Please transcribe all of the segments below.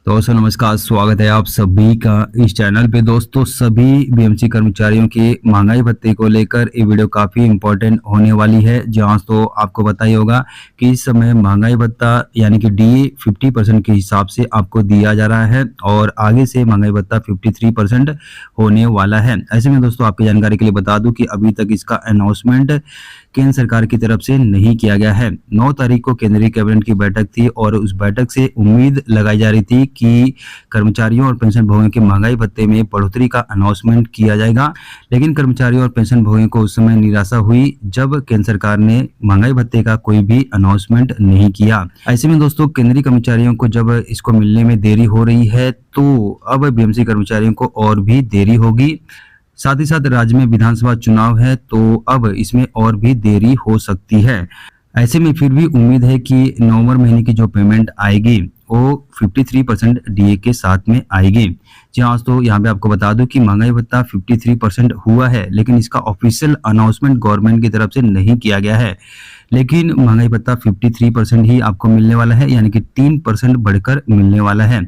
दोस्तों नमस्कार, स्वागत है आप सभी का इस चैनल पे। दोस्तों सभी बीएमसी कर्मचारियों के महंगाई भत्ते को लेकर ये वीडियो काफ़ी इम्पोर्टेंट होने वाली है। जहां तो आपको पता ही होगा कि इस समय महंगाई भत्ता यानी कि डीए 50% के हिसाब से आपको दिया जा रहा है और आगे से महंगाई भत्ता 53% होने वाला है। ऐसे में दोस्तों आपकी जानकारी के लिए बता दूं कि अभी तक इसका अनाउंसमेंट केंद्र सरकार की तरफ से नहीं किया गया है। 9 तारीख को केंद्रीय कैबिनेट की बैठक थी और उस बैठक से उम्मीद लगाई जा रही थी कि कर्मचारियों और पेंशन भोगियों के महंगाई भत्ते में बढ़ोतरी का अनाउंसमेंट किया जाएगा। लेकिन कर्मचारियों और पेंशन भोगियों को उस समय निराशा हुई जब केंद्र सरकार ने महंगाई भत्ते का कोई भी अनाउंसमेंट नहीं किया। ऐसे में दोस्तों केंद्रीय कर्मचारियों को जब इसको मिलने में देरी हो रही है तो अब बीएमसी कर्मचारियों को और भी देरी होगी। साथ ही साथ राज्य में विधानसभा चुनाव है तो अब इसमें और भी देरी हो सकती है। ऐसे में फिर भी उम्मीद है कि नवंबर महीने की जो पेमेंट आएगी वो 53% डीए के साथ में आएगी। जी हाँ, तो यहाँ पे आपको बता दूं कि महंगाई भत्ता 53% हुआ है, लेकिन इसका ऑफिशियल अनाउंसमेंट गवर्नमेंट की तरफ से नहीं किया गया है। लेकिन महंगाई भत्ता 53% ही आपको मिलने वाला है, यानी कि 3% बढ़कर मिलने वाला है।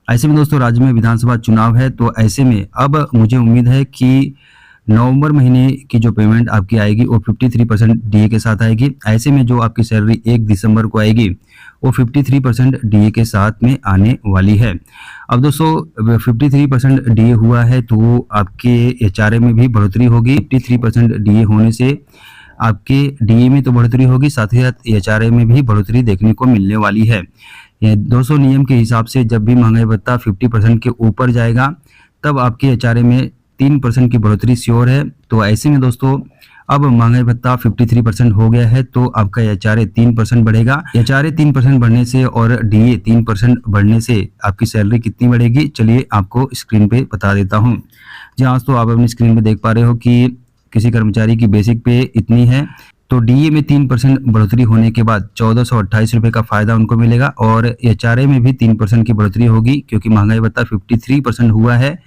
ऐसे में दोस्तों राज्य में विधानसभा चुनाव है तो ऐसे में अब मुझे उम्मीद है कि नवंबर महीने की जो पेमेंट आपकी आएगी वो 53% डीए के साथ आएगी। ऐसे में जो आपकी सैलरी 1 दिसंबर को आएगी वो 53% डीए के साथ में आने वाली है। अब दोस्तों 53% डीए हुआ है तो आपके एचआरए में भी बढ़ोतरी होगी। 53% डीए होने से आपके डीए में तो बढ़ोतरी होगी, साथ ही साथ एचआरए में भी बढ़ोतरी देखने को मिलने वाली है। ये 200 नियम के हिसाब से जब भी महंगाई भत्ता 50% के ऊपर जाएगा तब आपके एचआरए में 3% की बढ़ोतरी श्योर है। तो ऐसे में दोस्तों अब महंगाई भत्ता 53% हो गया है तो आपका एचआरए 3% बढ़ेगा। एचआरए 3% बढ़ने से और डीए 3% बढ़ने से आपकी सैलरी कितनी बढ़ेगी, चलिए आपको स्क्रीन पे बता देता हूँ। जहाँ तो आप अपनी स्क्रीन पे देख पा रहे हो कि किसी कर्मचारी की बेसिक पे इतनी है तो डीए में 3% बढ़ोतरी होने के बाद 1428 रुपये का फायदा उनको मिलेगा और एचआरए में भी 3% की बढ़ोतरी होगी क्योंकि महंगाई भत्ता 53% हुआ है,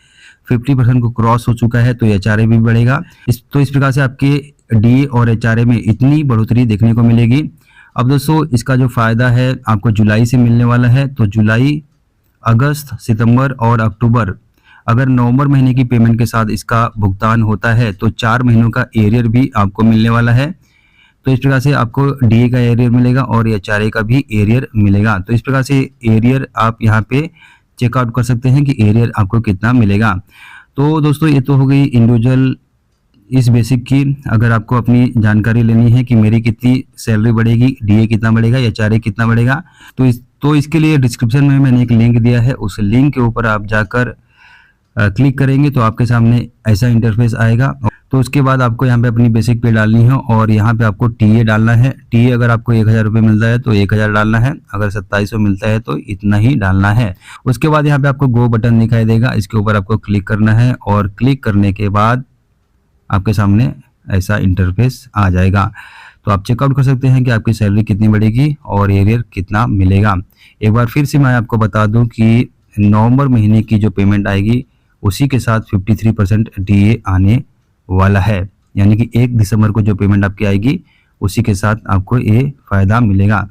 50% को क्रॉस हो चुका है तो एचआरए भी बढ़ेगा। इस प्रकार से आपके डीए और एचआरए में इतनी बढ़ोतरी देखने को मिलेगी। अब दोस्तों इसका जो फायदा है आपको जुलाई से मिलने वाला है तो जुलाई, अगस्त, सितंबर और अक्टूबर, अगर नवंबर महीने की पेमेंट के साथ इसका भुगतान होता है तो 4 महीनों का एरियर भी आपको मिलने वाला है। तो इस प्रकार से आपको डीए का एरियर मिलेगा और एचआरए का भी एरियर मिलेगा। तो इस प्रकार से एरियर आप यहाँ पे चेकआउट कर सकते हैं कि एरियर आपको कितना मिलेगा। तो दोस्तों ये तो हो गई इंडिविजुअल इस बेसिक की। अगर आपको अपनी जानकारी लेनी है कि मेरी कितनी सैलरी बढ़ेगी, डीए कितना बढ़ेगा, एचआरए कितना बढ़ेगा, तो इसके लिए डिस्क्रिप्शन में मैंने एक लिंक दिया है। उस लिंक के ऊपर आप जाकर क्लिक करेंगे तो आपके सामने ऐसा इंटरफेस आएगा। तो उसके बाद आपको यहाँ पे अपनी बेसिक पे डालनी है और यहाँ पे आपको टीए डालना है। टीए अगर आपको 1000 रुपये मिलता है तो 1000 डालना है, अगर 2700 मिलता है तो इतना ही डालना है। उसके बाद यहाँ पे आपको गो बटन दिखाई देगा, इसके ऊपर आपको क्लिक करना है और क्लिक करने के बाद आपके सामने ऐसा इंटरफेस आ जाएगा। तो आप चेकआउट कर सकते हैं कि आपकी सैलरी कितनी बढ़ेगी और एरियर कितना मिलेगा। एक बार फिर से मैं आपको बता दूं कि नवंबर महीने की जो पेमेंट आएगी उसी के साथ 53% डीए आने वाला है, यानी कि 1 दिसंबर को जो पेमेंट आपकी आएगी उसी के साथ आपको ये फायदा मिलेगा।